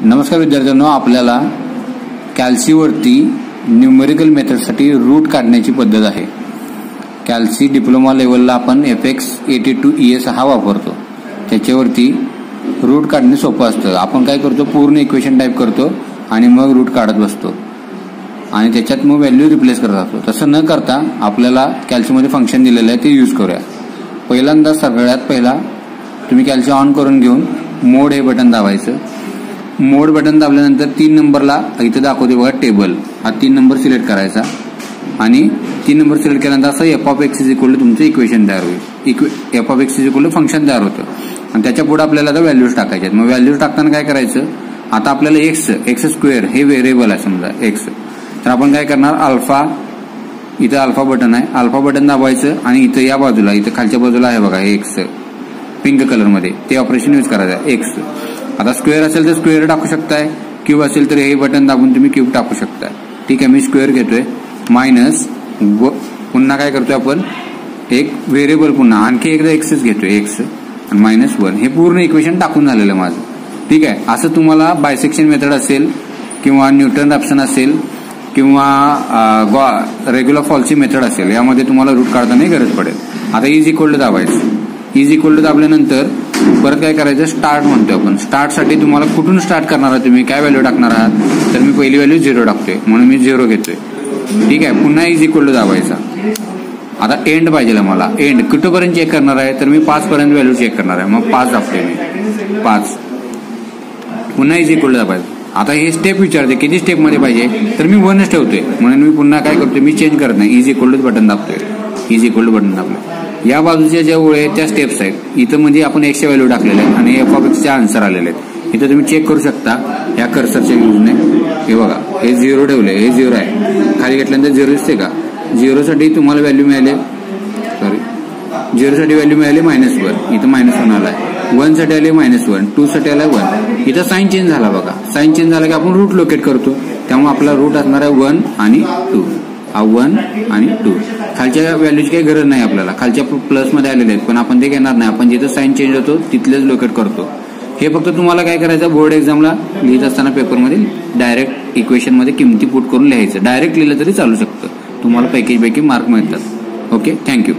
नमस्कार विद्यार्थ्यांनो, आपल्याला कॅल्सीवरती न्यूमेरिकल मेथडसाठी रूट काढण्याची पद्धत आहे. कॅल्सी डिप्लोमा लेवलला आपण FX82ES हा वापरतो. त्याच्यावरती रूट काढणे सोपं असतं. आपण काय करतो, पूर्ण इक्वेशन टाईप करतो आणि मग रूट काढत बसतो आणि त्याच्यात मग व्हॅल्यू रिप्लेस करत असतो. तसं न करता आपल्याला कॅल्सीमध्ये फंक्शन दिलेलं आहे ते यूज करूया. पहिल्यांदा सगळ्यात पहिला तुम्ही कॅल्सी ऑन करून घेऊन मोड हे बटन दाबायचं. मोड बटन दाबल्यानंतर 3 नंबरला इथं दाखवते बघा टेबल, हा 3 नंबर सिलेक्ट करायचा आणि 3 नंबर सिलेक्ट केल्यानंतर असं f(x) तुमचं इक्वेशन तयार होईल. f(x) फंक्शन तयार होतं आणि त्याच्या पुढे आपल्याला आता व्हॅल्यूज टाकायचे आहेत. मग व्हॅल्यूज टाकताना काय करायचं, आता आपल्याला एक्स स्क्वेअर हे व्हेरिएबल आहे समजा एक्स, तर आपण काय करणार, अल्फा, इथं अल्फा बटन आहे, अल्फा बटन दाबायचं आणि इथं या बाजूला, इथं खालच्या बाजूला आहे बघा हे एक्स पिंक कलरमध्ये, ते ऑपरेशन यूज करायचं आहे एक्स. आता स्क्वेअर असेल तर स्क्वेअर टाकू शकताय, क्यूब असेल तर हे बटन दाबून तुम्ही क्यूब टाकू शकताय. ठीक आहे, मी स्क्वेअर घेतोय. मायनस पुन्हा काय करतोय आपण, एक व्हेरिएबल पुन्हा आणखी एकदा एक्सच घेतोय, एक्स आणि -1. हे पूर्ण इक्वेशन टाकून झालेलं माझं. ठीक आहे, असं तुम्हाला बायसेक्शन मेथड असेल किंवा न्यूटन रॅप्सन असेल किंवा रेग्युलर फॉलची मेथड असेल, यामध्ये तुम्हाला रूट काढताना गरज पडेल. आता इज इक्वल टू दाबल्यानंतर परत काय करायचं, स्टार्ट म्हणतोय आपण. स्टार्टसाठी तुम्हाला कुठून स्टार्ट करणार आहात, तुम्ही काय व्हॅल्यू टाकणार आहात, तर मी पहिली व्हॅल्यू 0 टाकतोय म्हणून मी 0 घेतोय. ठीक आहे, पुन्हा इज इक्वल टू दाबायचा. आता एंड पाहिजे मला, एंड कुठपर्यंत चेक करणार आहे, तर मी 5 पर्यंत व्हॅल्यू चेक करणार आहे, मग 5 दाबतोय मी 5. पुन्हा इज इक्वल टू दाबायचं. आता हे स्टेप विचारते किती स्टेप मध्ये पाहिजे, तर मी 1च ठेवतोय म्हणून मी पुन्हा काय करतोय, मी चेंज करत नाही, इज इक्वल टू बटन दाबतोय, इज इक्वल टू बटन दाबलं. या बाजूच्या ज्या ओळी आहेत त्या स्टेप्स आहेत, इथं म्हणजे आपण एक्सच्या व्हॅल्यू टाकलेल्या आहेत आणि f(x) आन्सर आलेले आहेत. इथं तुम्ही चेक करू शकता या कर्सरच्या युजने. हे बघा, हे 0 ठेवले, हे 0 आहे, खाली घेतल्यानंतर 0 दिसते का, 0 साठी तुम्हाला व्हॅल्यू मिळाले, 0 साठी व्हॅल्यू मिळाली -1, इथं -1 आलाय. 1 साठी आले -1, 2 साठी आलाय 1. इथं साईन चेंज झाला बघा, साईन चेंज झाला की आपण रूट लोकेट करतो, त्यामुळे आपला रूट असणार आहे 1 आणि 2. 1 आणि 2. खालच्या व्हॅल्यूची काही गरज नाही आपल्याला, खालच्या प्लस मध्ये आलेले आहेत पण आपण ते घेणार नाही, आपण जिथं साईन चेंज होतो तिथलेच लोकेट करतो. हे फक्त तुम्हाला काय करायचं, बोर्ड एक्झामला लिहित असताना पेपरमध्ये डायरेक्ट इक्वेशन मध्ये किमती पुट करून लिहायचं. डायरेक्ट लिहिलं तरी चालू शकतं, तुम्हाला पैकी मार्क मिळतात. Okay, thank you.